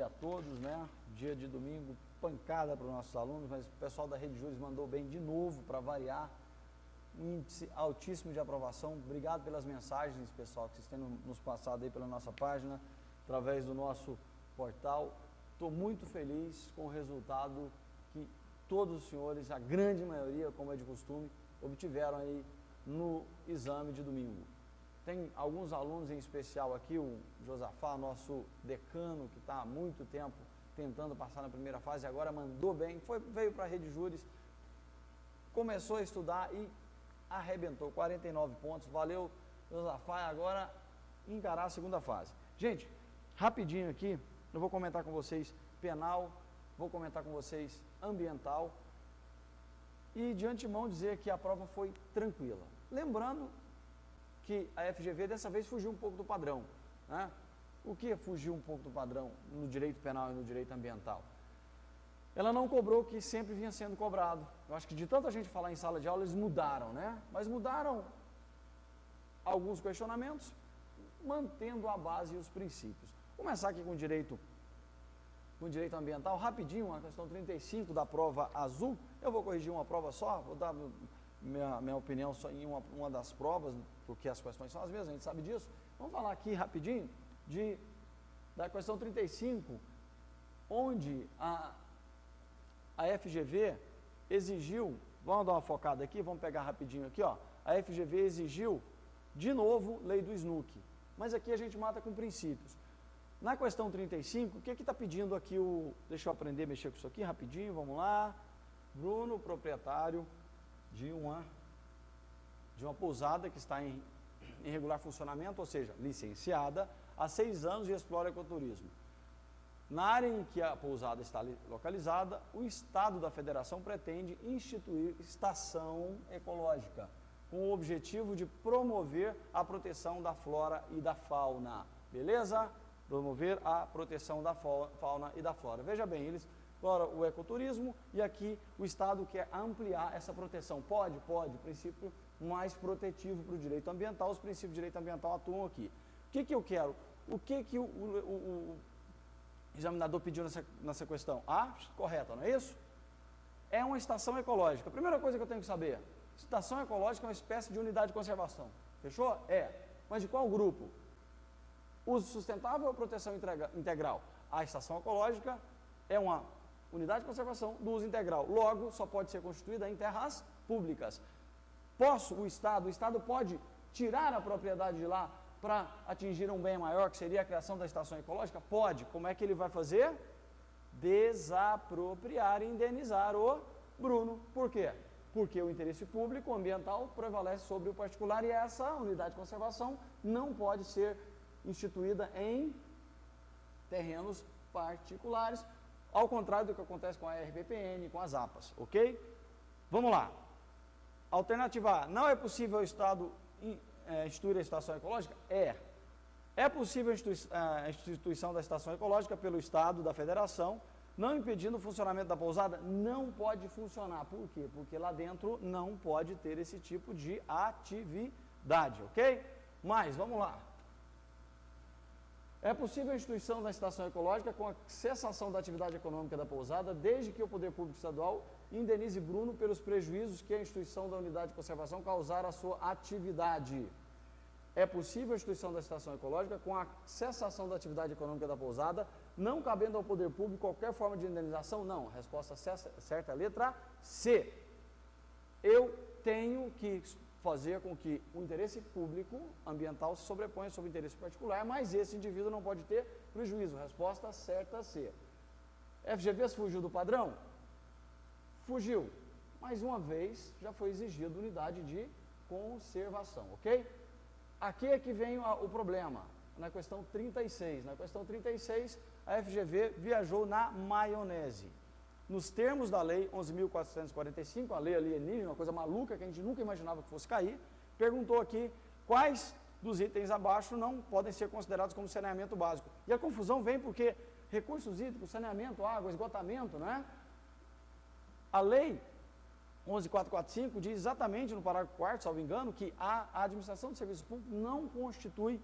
dia a todos, né? Dia de domingo, pancada para os nossos alunos, mas o pessoal da Rede Júris mandou bem de novo para variar. Um índice altíssimo de aprovação. Obrigado pelas mensagens, pessoal, que vocês têm nos passado aí pela nossa página, através do nosso portal. Estou muito feliz com o resultado que todos os senhores, a grande maioria, como é de costume, obtiveram aí no exame de domingo. Tem alguns alunos em especial aqui, o Josafá, nosso decano, que está há muito tempo tentando passar na primeira fase, agora mandou bem, veio para a Rede Júris, começou a estudar e arrebentou, 49 pontos, valeu Josafá, agora encarar a segunda fase. Gente, rapidinho aqui, eu vou comentar com vocês penal, vou comentar com vocês ambiental e de antemão dizer que a prova foi tranquila. Lembrando que a FGV dessa vez fugiu um pouco do padrão, né? O que fugiu um pouco do padrão no direito penal e no direito ambiental? Ela não cobrou o que sempre vinha sendo cobrado. Eu acho que de tanta gente falar em sala de aula, eles mudaram, né? Mas mudaram alguns questionamentos, mantendo a base e os princípios. Vou começar aqui com o direito ambiental, rapidinho, a questão 35 da prova azul. Eu vou corrigir uma prova só, vou dar minha opinião só em uma das provas, porque as questões são as mesmas, a gente sabe disso. Vamos falar aqui rapidinho da questão 35, onde a FGV exigiu, vamos dar uma focada aqui, vamos pegar rapidinho aqui, ó. A FGV exigiu, de novo, lei do SNUC, mas aqui a gente mata com princípios. Na questão 35, o que está pedindo aqui deixa eu aprender a mexer com isso aqui rapidinho, vamos lá. Bruno, proprietário de uma pousada que está em regular funcionamento, ou seja, licenciada, há 6 anos e explora ecoturismo. Na área em que a pousada está localizada, o Estado da Federação pretende instituir estação ecológica, com o objetivo de promover a proteção da flora e da fauna. Beleza? Promover a proteção da fauna e da flora. Veja bem, eles exploram o ecoturismo e aqui o Estado quer ampliar essa proteção. Pode, princípio mais protetivo para o direito ambiental, os princípios de direito ambiental atuam aqui. O que eu quero? O que o examinador pediu nessa questão? Correta, não é isso? É uma estação ecológica. A primeira coisa que eu tenho que saber, estação ecológica é uma espécie de unidade de conservação. Fechou? Mas de qual grupo? Uso sustentável ou proteção integral? A estação ecológica é uma unidade de conservação do uso integral. Logo, só pode ser constituída em terras públicas. O Estado pode tirar a propriedade de lá para atingir um bem maior, que seria a criação da estação ecológica? Pode. Como é que ele vai fazer? Desapropriar e indenizar o Bruno. Por quê? Porque o interesse público ambiental prevalece sobre o particular e essa unidade de conservação não pode ser instituída em terrenos particulares, ao contrário do que acontece com a RPPN, com as APAs, ok? Vamos lá. Alternativa A, não é possível o Estado instituir a estação ecológica? É possível a instituição da estação ecológica pelo Estado, da Federação, não impedindo o funcionamento da pousada? Não pode funcionar. Por quê? Porque lá dentro não pode ter esse tipo de atividade, ok? Mas, vamos lá. É possível a instituição da estação ecológica com a cessação da atividade econômica da pousada, desde que o poder público estadual indenize Bruno pelos prejuízos que a instituição da unidade de conservação causar à sua atividade. É possível a instituição da estação ecológica com a cessação da atividade econômica da pousada, não cabendo ao poder público qualquer forma de indenização? Não. Resposta certa é a letra C. Eu tenho que fazer com que o interesse público ambiental se sobreponha sobre o interesse particular, mas esse indivíduo não pode ter prejuízo. Resposta certa C. FGV fugiu do padrão? Fugiu. Mais uma vez, já foi exigido unidade de conservação, ok? Aqui é que vem o problema, na questão 36. Na questão 36, a FGV viajou na maionese. Nos termos da lei 11.445, a lei alienígena, uma coisa maluca que a gente nunca imaginava que fosse cair, perguntou aqui quais dos itens abaixo não podem ser considerados como saneamento básico. E a confusão vem porque recursos hídricos, saneamento, água, esgotamento, né? A lei 11.445 diz exatamente no parágrafo 4º, salvo engano, que a administração de serviços públicos não constitui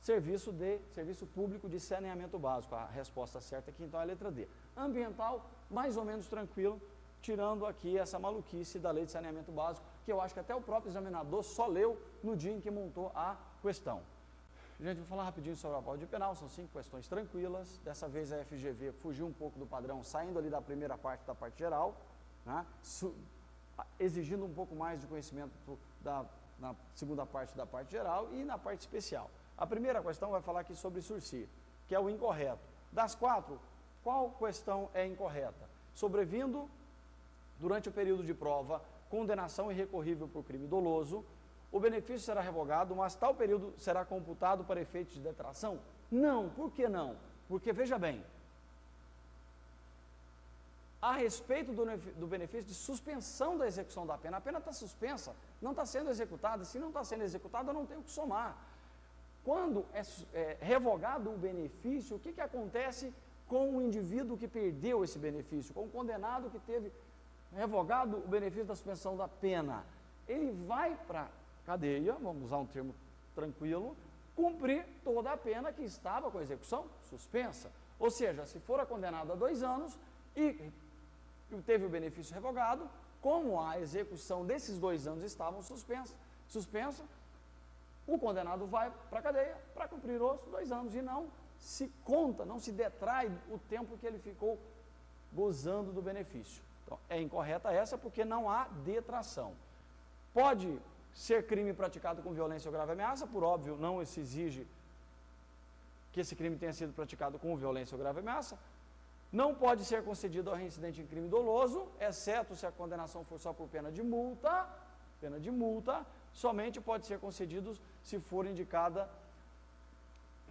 serviço público de saneamento básico. A resposta certa aqui, então, é a letra D. Ambiental, mais ou menos tranquilo, tirando aqui essa maluquice da lei de saneamento básico, que eu acho que até o próprio examinador só leu no dia em que montou a questão. Gente, vou falar rapidinho sobre a prova de penal, são 5 questões tranquilas. Dessa vez a FGV fugiu um pouco do padrão, saindo ali da primeira parte da parte geral, né, exigindo um pouco mais de conhecimento na segunda parte da parte geral e na parte especial. A primeira questão vai falar aqui sobre sursi, que é o incorreto. Das 4, qual questão é incorreta? Sobrevindo, durante o período de prova, condenação irrecorrível por crime doloso, o benefício será revogado, mas tal período será computado para efeitos de detração? Não. Por que não? Porque, veja bem, a respeito do benefício de suspensão da execução da pena, a pena está suspensa, não está sendo executada. Se não está sendo executada, eu não tenho que somar. Quando é revogado o benefício, o que acontece com o indivíduo que perdeu esse benefício, com o condenado que teve revogado o benefício da suspensão da pena? Ele vai para a cadeia, vamos usar um termo tranquilo, cumprir toda a pena que estava com a execução suspensa. Ou seja, se for condenado a 2 anos e teve o benefício revogado, como a execução desses 2 anos estavam suspensa, o condenado vai para a cadeia para cumprir os 2 anos e não se conta, não se detrai o tempo que ele ficou gozando do benefício. Então, é incorreta essa porque não há detração. Pode ser crime praticado com violência ou grave ameaça, por óbvio, não se exige que esse crime tenha sido praticado com violência ou grave ameaça. Não pode ser concedido ao reincidente em crime doloso, exceto se a condenação for só por pena de multa, somente pode ser concedido se for indicada,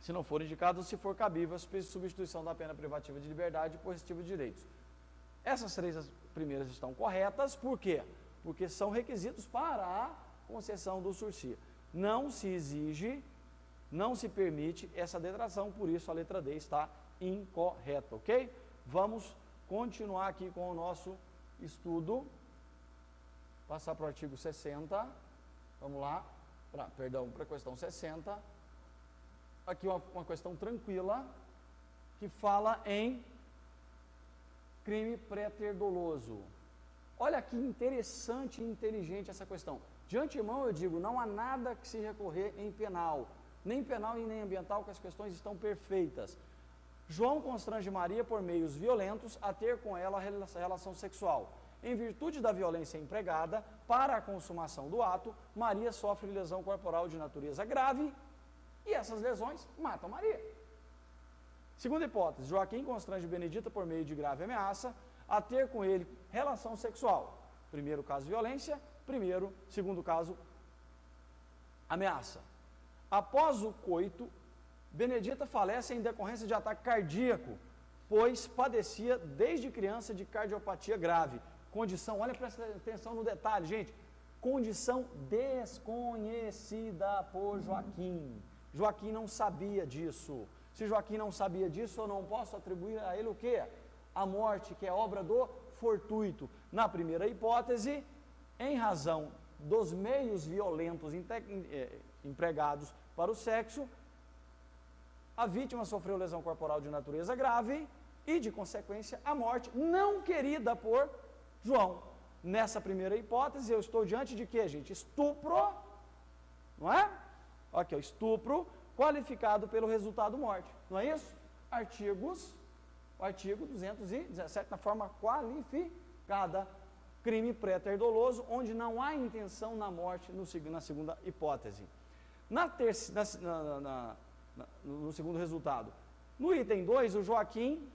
se não for indicado, se for cabível a substituição da pena privativa de liberdade por restritiva de direitos. Essas 3 primeiras estão corretas, por quê? Porque são requisitos para a concessão do sursi. Não se exige, não se permite essa detração, por isso a letra D está incorreta, ok? Vamos continuar aqui com o nosso estudo, passar para o artigo 60, vamos lá, para a questão 60, aqui uma questão tranquila, que fala em crime pré-ter-doloso. Olha que interessante e inteligente essa questão. De antemão eu digo, não há nada que se recorrer em penal, nem penal e nem ambiental, que as questões estão perfeitas. João constrange Maria por meios violentos a ter com ela relação sexual. Em virtude da violência empregada para a consumação do ato, Maria sofre lesão corporal de natureza grave e essas lesões matam Maria. Segunda hipótese, Joaquim constrange Benedita por meio de grave ameaça a ter com ele relação sexual. Primeiro caso, violência. Segundo caso, ameaça. Após o coito, Benedita falece em decorrência de ataque cardíaco, pois padecia desde criança de cardiopatia grave. Condição, olha, presta atenção no detalhe, gente. Condição desconhecida por Joaquim. Joaquim não sabia disso. Se Joaquim não sabia disso, eu não posso atribuir a ele o quê? A morte, que é obra do fortuito. Na primeira hipótese, em razão dos meios violentos empregados para o sexo, a vítima sofreu lesão corporal de natureza grave e, de consequência, a morte não querida por João. Nessa primeira hipótese, eu estou diante de quê, gente? Estupro, não é? Aqui, ó, estupro qualificado pelo resultado morte, não é isso? O artigo 217, na forma qualificada, crime pré-ter doloso, onde não há intenção na morte na segunda hipótese. No segundo resultado. No item 2, o Joaquim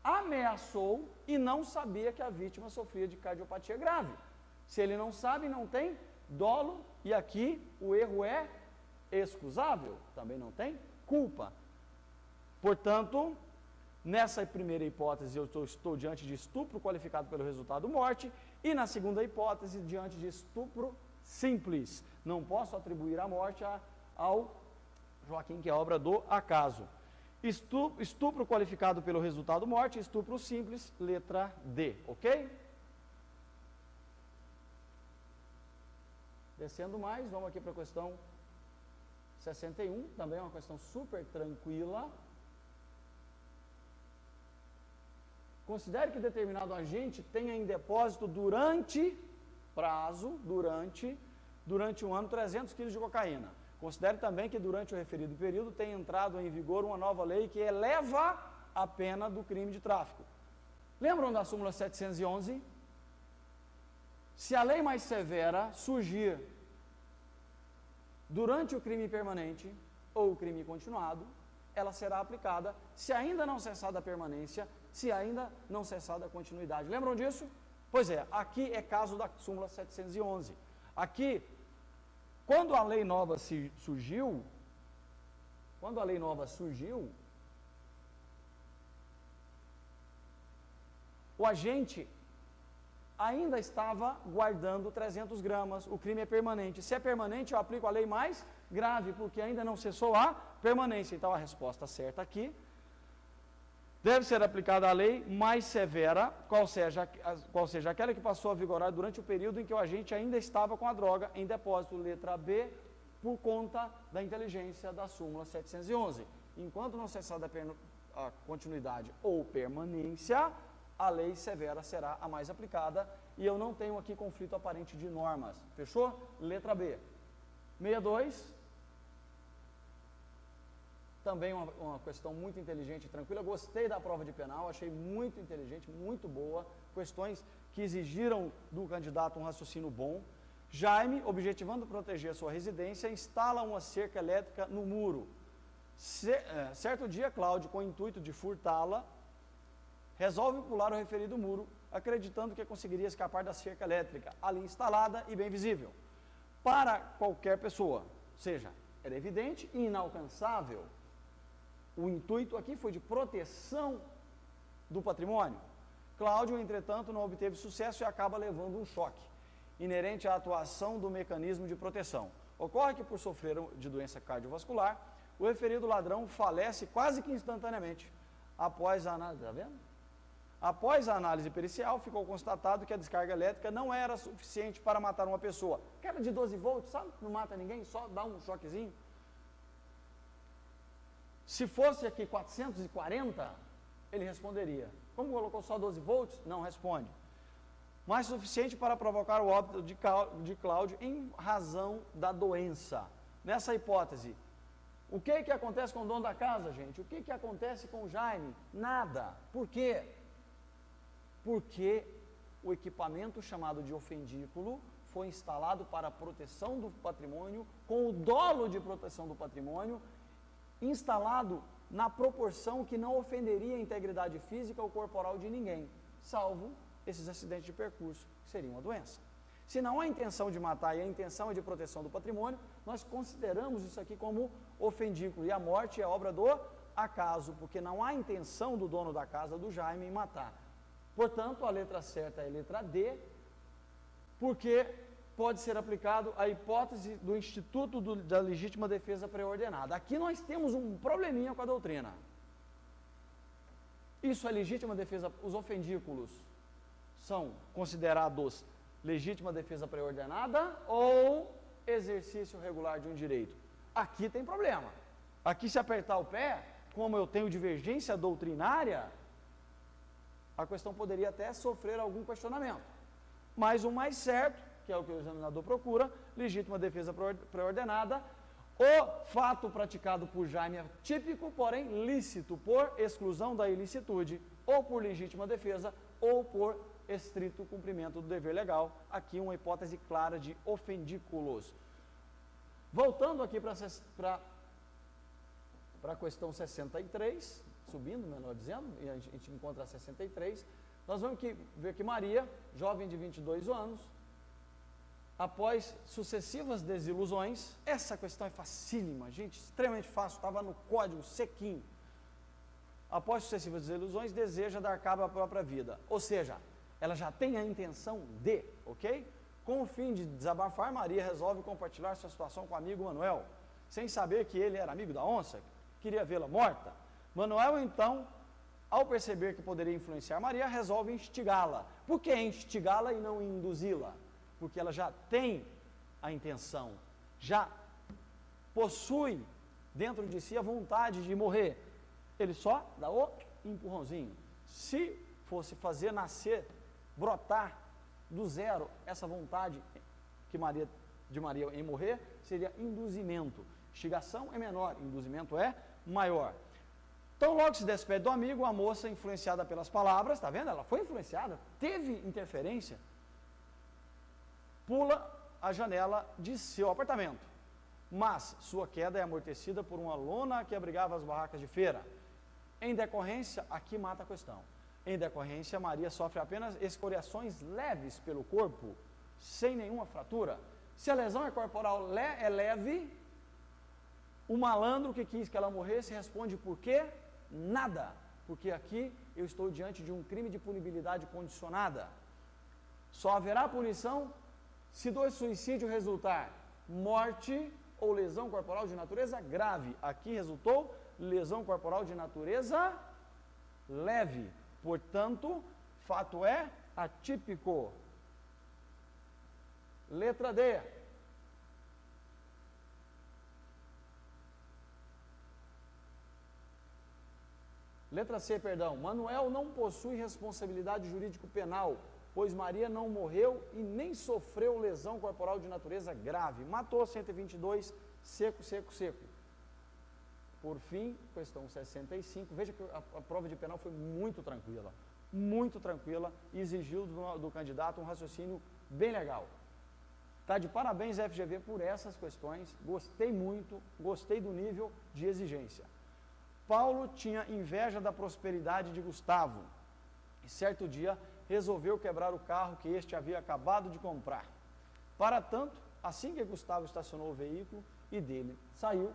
ameaçou e não sabia que a vítima sofria de cardiopatia grave. Se ele não sabe, não tem dolo, e aqui o erro é excusável, também não tem culpa. Portanto, nessa primeira hipótese eu estou diante de estupro qualificado pelo resultado morte, e na segunda hipótese diante de estupro simples. Não posso atribuir a morte ao Joaquim, que é obra do acaso. Estupro qualificado pelo resultado morte, estupro simples, letra D, ok? Descendo mais, vamos aqui para a questão 61, também é uma questão super tranquila. Considere que determinado agente tenha em depósito durante um ano 300 kg de cocaína. Considere também que durante o referido período tenha entrado em vigor uma nova lei que eleva a pena do crime de tráfico. Lembram da súmula 711? Se a lei mais severa surgir durante o crime permanente ou o crime continuado, ela será aplicada se ainda não cessada a permanência, se ainda não cessada a continuidade. Lembram disso? Pois é, aqui é caso da súmula 711. Aqui, quando a lei nova surgiu, o agente ainda estava guardando 300 gramas, o crime é permanente. Se é permanente, eu aplico a lei mais grave, porque ainda não cessou a permanência. Então, a resposta certa aqui deve ser aplicada a lei mais severa, qual seja aquela que passou a vigorar durante o período em que o agente ainda estava com a droga em depósito, letra B, por conta da inteligência da súmula 711. Enquanto não cessar a continuidade ou permanência, a lei severa será a mais aplicada e eu não tenho aqui conflito aparente de normas. Fechou? Letra B. 62. Também uma questão muito inteligente e tranquila. Gostei da prova de penal, achei muito inteligente, muito boa. Questões que exigiram do candidato um raciocínio bom. Jaime, objetivando proteger a sua residência, instala uma cerca elétrica no muro. Certo dia, Cláudio, com o intuito de furtá-la, resolve pular o referido muro, acreditando que conseguiria escapar da cerca elétrica, ali instalada e bem visível. Para qualquer pessoa, ou seja, era evidente e inalcançável. O intuito aqui foi de proteção do patrimônio. Cláudio, entretanto, não obteve sucesso e acaba levando um choque, inerente à atuação do mecanismo de proteção. Ocorre que, por sofrer de doença cardiovascular, o referido ladrão falece quase que instantaneamente. Após a análise, tá vendo? Após a análise pericial, ficou constatado que a descarga elétrica não era suficiente para matar uma pessoa. Aquela de 12 volts, sabe? Não mata ninguém, só dá um choquezinho. Se fosse aqui 440, ele responderia. Como colocou só 12 volts, não responde. Mas suficiente para provocar o óbito de Cláudio em razão da doença. Nessa hipótese, o que acontece com o dono da casa, gente? O que acontece com o Jaime? Nada. Por quê? Porque o equipamento chamado de ofendículo foi instalado para a proteção do patrimônio, com o dolo de proteção do patrimônio, instalado na proporção que não ofenderia a integridade física ou corporal de ninguém, salvo esses acidentes de percurso, que seriam uma doença. Se não há intenção de matar e a intenção é de proteção do patrimônio, nós consideramos isso aqui como ofendículo, e a morte é obra do acaso, porque não há intenção do dono da casa, do Jaime, em matar. Portanto, a letra certa é a letra D, porque pode ser aplicado a hipótese do Instituto da Legítima Defesa Pré-Ordenada. Aqui nós temos um probleminha com a doutrina. Isso é legítima defesa, os ofendículos são considerados legítima defesa pré-ordenada ou exercício regular de um direito? Aqui tem problema. Aqui, se apertar o pé, como eu tenho divergência doutrinária, a questão poderia até sofrer algum questionamento. Mas o mais certo, que é o que o examinador procura, legítima defesa pré-ordenada, o fato praticado por Jaime é típico, porém lícito, por exclusão da ilicitude, ou por legítima defesa, ou por estrito cumprimento do dever legal. Aqui uma hipótese clara de ofendículos. Voltando aqui para a questão 63, subindo, melhor dizendo, e a gente encontra a 63, nós vamos ver que Maria, jovem de 22 anos, após sucessivas desilusões, essa questão é facílima, gente, extremamente fácil, estava no código sequinho. Após sucessivas desilusões, deseja dar cabo à própria vida, ou seja, ela já tem a intenção de, ok? Com o fim de desabafar, Maria resolve compartilhar sua situação com o amigo Manuel, sem saber que ele era amigo da onça, queria vê-la morta. Manuel, então, ao perceber que poderia influenciar Maria, resolve instigá-la. Por que instigá-la e não induzi-la? Porque ela já tem a intenção, já possui dentro de si a vontade de morrer, ele só dá o empurrãozinho. Se fosse fazer nascer, brotar do zero essa vontade de Maria em morrer, seria induzimento. Instigação é menor, induzimento é maior. Então, logo se despede do amigo, a moça, influenciada pelas palavras, está vendo? Ela foi influenciada, teve interferência, pula a janela de seu apartamento. Mas sua queda é amortecida por uma lona que abrigava as barracas de feira. Em decorrência, aqui mata a questão. Em decorrência, Maria sofre apenas escoriações leves pelo corpo, sem nenhuma fratura. Se a lesão é corporal é leve, o malandro que quis que ela morresse responde por quê? Nada. Porque aqui eu estou diante de um crime de punibilidade condicionada. Só haverá punição se do suicídio resultar morte ou lesão corporal de natureza grave. Aqui resultou lesão corporal de natureza leve. Portanto, fato é atípico. Letra D. Letra C, perdão. Manuel não possui responsabilidade jurídico-penal, pois Maria não morreu e nem sofreu lesão corporal de natureza grave. Matou 122, seco, seco, seco. Por fim, questão 65. Veja que a prova de penal foi muito tranquila, e exigiu do candidato um raciocínio bem legal. Está de parabéns, FGV, por essas questões. Gostei muito, gostei do nível de exigência. Paulo tinha inveja da prosperidade de Gustavo e certo dia resolveu quebrar o carro que este havia acabado de comprar. Para tanto, assim que Gustavo estacionou o veículo e dele saiu,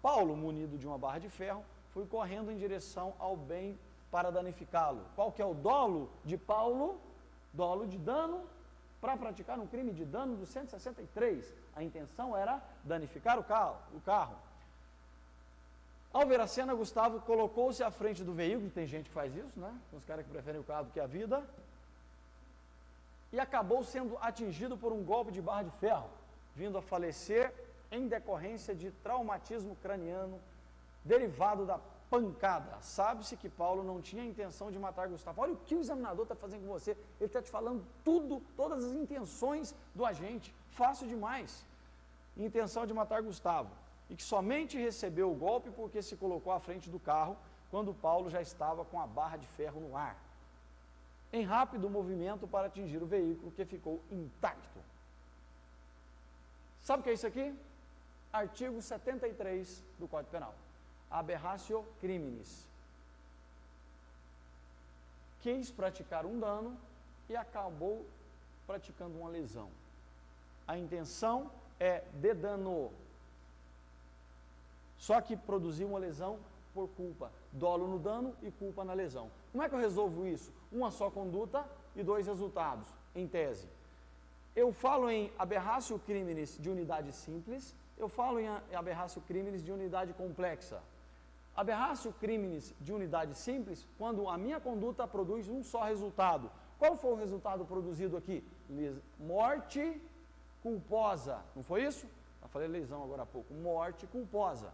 Paulo, munido de uma barra de ferro, foi correndo em direção ao bem para danificá-lo. Qual que é o dolo de Paulo? Dolo de dano para praticar um crime de dano do 163. A intenção era danificar o carro. Ao ver a cena, Gustavo colocou-se à frente do veículo, tem gente que faz isso, né? Tem uns caras que preferem o carro do que a vida, e acabou sendo atingido por um golpe de barra de ferro, vindo a falecer em decorrência de traumatismo craniano derivado da pancada. Sabe-se que Paulo não tinha a intenção de matar Gustavo. Olha o que o examinador está fazendo com você, ele está te falando tudo, todas as intenções do agente, fácil demais. Intenção de matar Gustavo. E que somente recebeu o golpe porque se colocou à frente do carro quando Paulo já estava com a barra de ferro no ar, em rápido movimento para atingir o veículo, que ficou intacto. Sabe o que é isso aqui? Artigo 73 do Código Penal. Aberratio criminis. Quis praticar um dano e acabou praticando uma lesão. A intenção é de dano. Só que produziu uma lesão por culpa. Dolo no dano e culpa na lesão. Como é que eu resolvo isso? Uma só conduta e dois resultados, em tese. Eu falo em aberratio criminis de unidade simples, eu falo em aberratio criminis de unidade complexa. Aberratio criminis de unidade simples, quando a minha conduta produz um só resultado. Qual foi o resultado produzido aqui? Morte culposa. Não foi isso? Eu falei lesão agora há pouco. Morte culposa.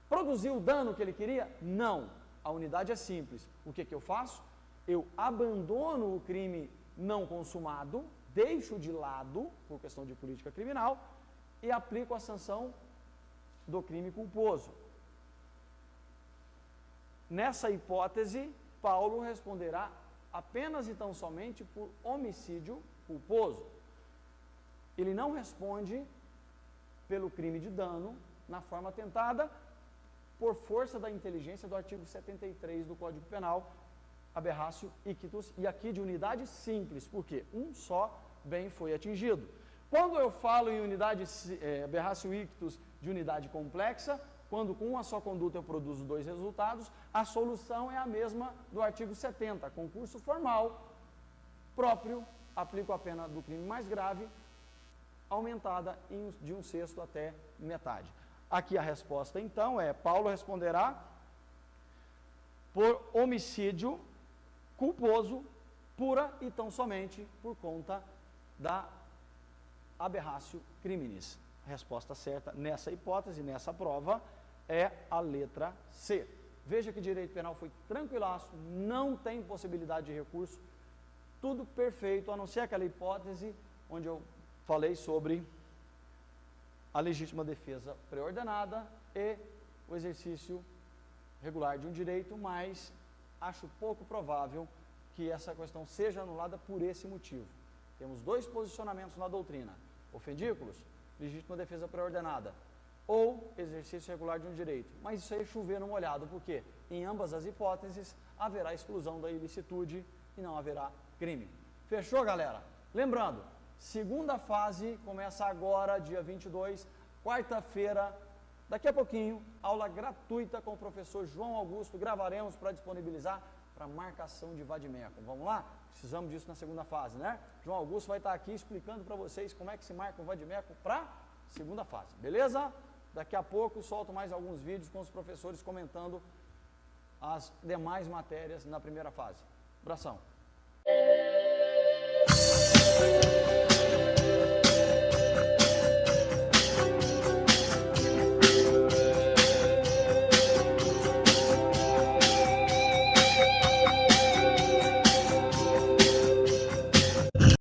Produziu o dano que ele queria? Não. A unidade é simples. O que eu faço? Eu abandono o crime não consumado, deixo de lado, por questão de política criminal, e aplico a sanção do crime culposo. Nessa hipótese, Paulo responderá apenas e tão somente por homicídio culposo. Ele não responde pelo crime de dano na forma tentada, por força da inteligência do artigo 73 do Código Penal, aberratio ictus, e aqui de unidade simples, porque um só bem foi atingido. Quando eu falo em unidade aberratio ictus de unidade complexa, quando com uma só conduta eu produzo dois resultados, a solução é a mesma do artigo 70, concurso formal próprio, aplico a pena do crime mais grave, aumentada de 1/6 até metade. Aqui a resposta, então, é: Paulo responderá por homicídio culposo, pura e tão somente por conta da aberratio criminis. resposta certa nessa hipótese, nessa prova, é a letra C. Veja que direito penal foi tranquilaço, não tem possibilidade de recurso, tudo perfeito, a não ser aquela hipótese onde eu falei sobre a legítima defesa pré-ordenada e o exercício regular de um direito, mas acho pouco provável que essa questão seja anulada por esse motivo. Temos dois posicionamentos na doutrina: ofendículos, legítima defesa pré-ordenada, ou exercício regular de um direito. Mas isso aí é chover no molhado, porque em ambas as hipóteses haverá exclusão da ilicitude e não haverá crime. Fechou, galera? Lembrando, segunda fase começa agora, dia 22, quarta-feira, daqui a pouquinho, aula gratuita com o professor João Augusto, gravaremos para disponibilizar para marcação de vadimeco. Vamos lá? Precisamos disso na segunda fase, né? João Augusto vai estar aqui explicando para vocês como é que se marca o vadimeco para segunda fase, beleza? Daqui a pouco solto mais alguns vídeos com os professores comentando as demais matérias na primeira fase. Abração!